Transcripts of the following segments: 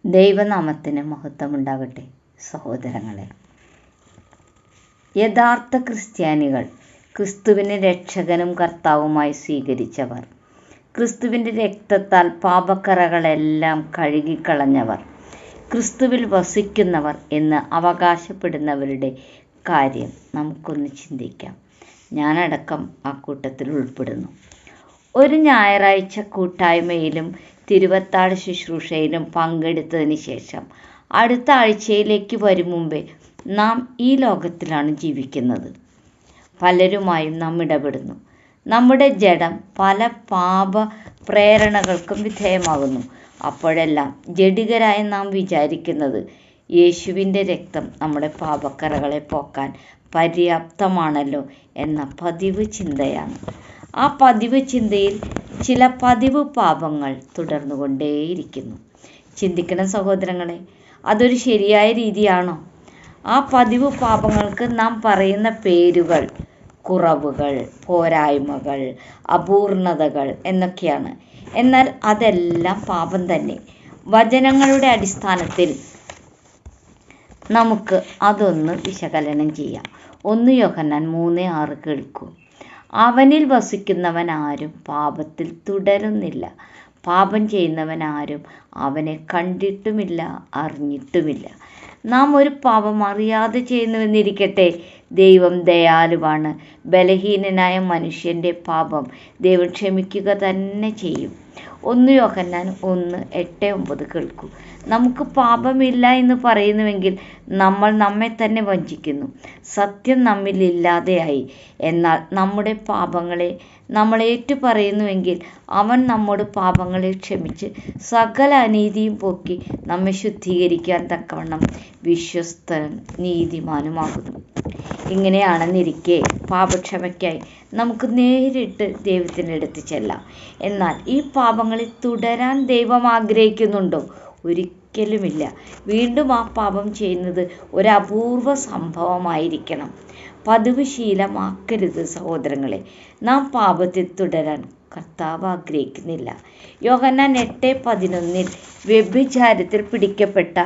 ദൈവനാമത്തിന് മഹത്വമുണ്ടാകട്ടെ. സഹോദരങ്ങളെ, യഥാർത്ഥ ക്രിസ്ത്യാനികൾ, ക്രിസ്തുവിനെ രക്ഷകനും കർത്താവുമായി സ്വീകരിച്ചവർ, ക്രിസ്തുവിൻ്റെ രക്തത്താൽ പാപക്കറകളെല്ലാം കഴുകിക്കളഞ്ഞവർ, ക്രിസ്തുവിൽ വസിക്കുന്നവർ എന്ന് അവകാശപ്പെടുന്നവരുടെ കാര്യം നമുക്കൊന്ന് ചിന്തിക്കാം. ഞാനടക്കം ആ കൂട്ടത്തിൽ ഉൾപ്പെടുന്നു. ഒരു ഞായറാഴ്ച കൂട്ടായ്മയിലും തിരുവത്താഴ് ശുശ്രൂഷയിലും പങ്കെടുത്തതിന് ശേഷം അടുത്ത ആഴ്ചയിലേക്ക് വരും മുമ്പേ നാം ഈ ലോകത്തിലാണ് ജീവിക്കുന്നത്. പലരുമായും നാം ഇടപെടുന്നു. നമ്മുടെ ജഡം പല പാപ പ്രേരണകൾക്കും വിധേയമാകുന്നു. അപ്പോഴെല്ലാം ജഡികരായ നാം വിചാരിക്കുന്നത് യേശുവിൻ്റെ രക്തം നമ്മുടെ പാപക്കറകളെ പോക്കാൻ പര്യാപ്തമാണല്ലോ എന്ന പതിവ് ചിന്തയാണ്. ആ പതിവ് ചിന്തയിൽ ചില പതിവ് പാപങ്ങൾ തുടർന്നുകൊണ്ടേയിരിക്കുന്നു. ചിന്തിക്കണം സഹോദരങ്ങളെ, അതൊരു ശരിയായ രീതിയാണോ? ആ പതിവ് പാപങ്ങൾക്ക് നാം പറയുന്ന പേരുകൾ കുറവുകൾ, പോരായ്മകൾ, അപൂർണതകൾ എന്നൊക്കെയാണ്. എന്നാൽ അതെല്ലാം പാപം തന്നെ. വചനങ്ങളുടെ അടിസ്ഥാനത്തിൽ നമുക്ക് അതൊന്ന് വിശകലനം ചെയ്യാം. 1 യോഹന്നാൻ 3:6 കേൾക്കൂ. അവനിൽ വസിക്കുന്നവൻ ആരും പാപത്തിൽ തുടരുന്നില്ല. പാപം ചെയ്യുന്നവൻ ആരും അവനെ കണ്ടിട്ടുമില്ല, അറിഞ്ഞിട്ടുമില്ല. നാം ഒരു പാപം അറിയാതെ ചെയ്യുന്നുവെന്നിരിക്കട്ടെ, ദൈവം ദയാലുവാണ്. ബലഹീനനായ മനുഷ്യൻ്റെ പാപം ദൈവം ക്ഷമിക്കുക തന്നെ ചെയ്യും. 1 യോഹന്നാൻ 1:8-9 കേൾക്കൂ. നമുക്ക് പാപമില്ല എന്ന് പറയുന്നുവെങ്കിൽ നമ്മൾ നമ്മെ തന്നെ വഞ്ചിക്കുന്നു. സത്യം നമ്മിൽ ഇല്ലാതെയായി. എന്നാൽ നമ്മുടെ പാപങ്ങളെ നമ്മൾ ഏറ്റുപറയുന്നുവെങ്കിൽ അവൻ നമ്മോട് പാപങ്ങളെ ക്ഷമിച്ച് സകല അനീതിയും പോക്കി നമ്മെ ശുദ്ധീകരിക്കാൻ തക്കവണ്ണം വിശ്വസ്തനും നീതിമാനുമാകുന്നു. ഇങ്ങനെയാണെന്നിരിക്കെ പാപക്ഷമയ്ക്കായി നമുക്ക് നേരിട്ട് ദൈവത്തിൻ്റെ അടുത്ത് ചെല്ലാം. എന്നാൽ ഈ പാപങ്ങളിൽ തുടരാൻ ദൈവം ആഗ്രഹിക്കുന്നുണ്ടോ? ഒരിക്കലുമില്ല. വീണ്ടും ആ പാപം ചെയ്യുന്നത് ഒരു അപൂർവ സംഭവമായിരിക്കണം. പതിവ് ശീലമാക്കരുത് സഹോദരങ്ങളെ. നാം പാപത്തിൽ തുടരാൻ കർത്താവ് ആഗ്രഹിക്കുന്നില്ല. യോഹന്നാൻ 8:11 വ്യഭിചാരത്തിൽ പിടിക്കപ്പെട്ട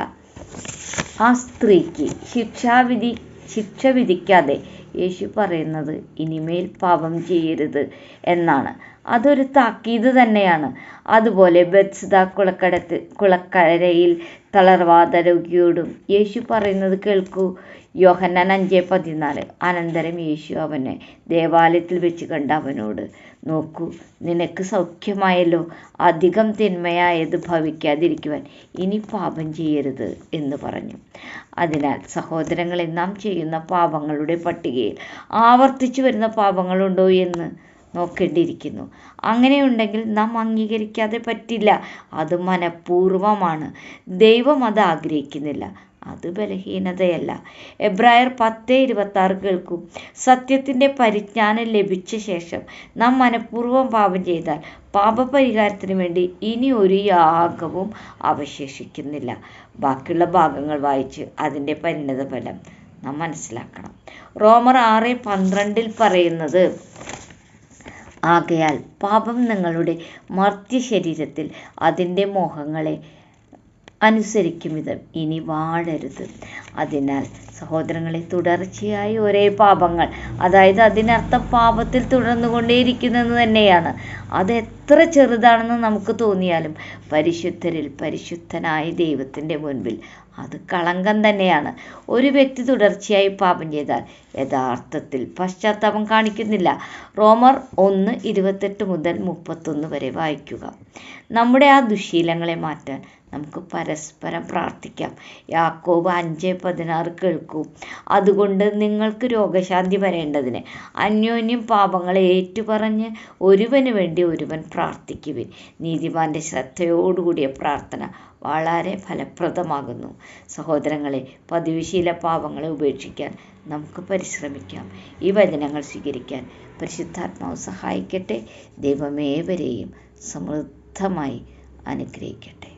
ആ സ്ത്രീക്ക് ശിക്ഷ വിധിക്കാതെ യേശു പറയുന്നത് ഇനിമേൽ പാപം ചെയ്യരുത് എന്നാണ്. അതൊരു താക്കീത് തന്നെയാണ്. അതുപോലെ ബെത്സ്ദാ കുളക്കരയിൽ തളർവാദ രോഗിയോടും യേശു പറയുന്നത് കേൾക്കൂ. യോഹന്നാൻ 5:14 അനന്തരം യേശു അവനെ ദേവാലയത്തിൽ വെച്ച് കണ്ട അവനോട്, നോക്കൂ, നിനക്ക് സൗഖ്യമായല്ലോ. അധികം തിന്മയായത് ഭവിക്കാതിരിക്കുവാൻ ഇനി പാപം ചെയ്യരുത് എന്ന് പറഞ്ഞു. അതിനാൽ സഹോദരങ്ങളെ, നാം ചെയ്യുന്ന പാപങ്ങളുടെ പട്ടികയിൽ ആവർത്തിച്ചു വരുന്ന പാപങ്ങളുണ്ടോ എന്ന് നോക്കേണ്ടിയിരിക്കുന്നു. അങ്ങനെയുണ്ടെങ്കിൽ നാം അംഗീകരിക്കാതെ പറ്റില്ല. അത് മനഃപൂർവ്വമാണ്. ദൈവം അത് ആഗ്രഹിക്കുന്നില്ല. അത് ബലഹീനതയല്ല. എബ്രായർ 10:26 കേൾക്കൂ. സത്യത്തിൻ്റെ പരിജ്ഞാനം ലഭിച്ച ശേഷം നാം മനഃപൂർവ്വം പാപം ചെയ്താൽ പാപപരിഹാരത്തിന് വേണ്ടി ഇനി ഒരു യാഗവും അവശേഷിക്കുന്നില്ല. ബാക്കിയുള്ള ഭാഗങ്ങൾ വായിച്ച് അതിൻ്റെ പരിണതഫലം നാം മനസ്സിലാക്കണം. റോമർ 6:12 പറയുന്നത്, ആകയാൽ പാപം നിങ്ങളുടെ മർത്യ ശരീരത്തിൽ അതിൻ്റെ മോഹങ്ങളെ അനുസരിക്കും വിധം ഇനി വാഴരുത്. അതിനാൽ സഹോദരങ്ങളെ, തുടർച്ചയായി ഒരേ പാപങ്ങൾ, അതായത് അതിനർത്ഥം പാപത്തിൽ തുടർന്നുകൊണ്ടേയിരിക്കുന്നെന്ന് തന്നെയാണ്. അത് എത്ര ചെറുതാണെന്ന് നമുക്ക് തോന്നിയാലും പരിശുദ്ധരിൽ പരിശുദ്ധനായ ദൈവത്തിൻ്റെ മുൻപിൽ അത് കളങ്കം തന്നെയാണ്. ഒരു വ്യക്തി തുടർച്ചയായി പാപം ചെയ്താൽ യഥാർത്ഥത്തിൽ പശ്ചാത്താപം കാണിക്കുന്നില്ല. റോമർ 1:28-31 വരെ വായിക്കുക. നമ്മുടെ ആ ദുശ്ശീലങ്ങളെ മാറ്റാൻ നമുക്ക് പരസ്പരം പ്രാർത്ഥിക്കാം. യാക്കോബ് 5:16 കേൾക്കൂ. അതുകൊണ്ട് നിങ്ങൾക്ക് രോഗശാന്തി വരേണ്ടതിന് അന്യോന്യം പാപങ്ങളെ ഏറ്റുപറഞ്ഞ് ഒരുവന് വേണ്ടി ഒരുവൻ പ്രാർത്ഥിക്കുവിൻ. നീതിമാന്റെ ശ്രദ്ധയോടുകൂടിയ പ്രാർത്ഥന വളരെ ഫലപ്രദമാകുന്നു. സഹോദരങ്ങളെ, പതിവുശീല പാപങ്ങളെ ഉപേക്ഷിക്കാൻ നമുക്ക് പരിശ്രമിക്കാം. ഈ വചനങ്ങൾ സ്വീകരിക്കാൻ പരിശുദ്ധാത്മാവ് സഹായിക്കട്ടെ. ദൈവമേവരെയും സമൃദ്ധമായി അനുഗ്രഹിക്കട്ടെ.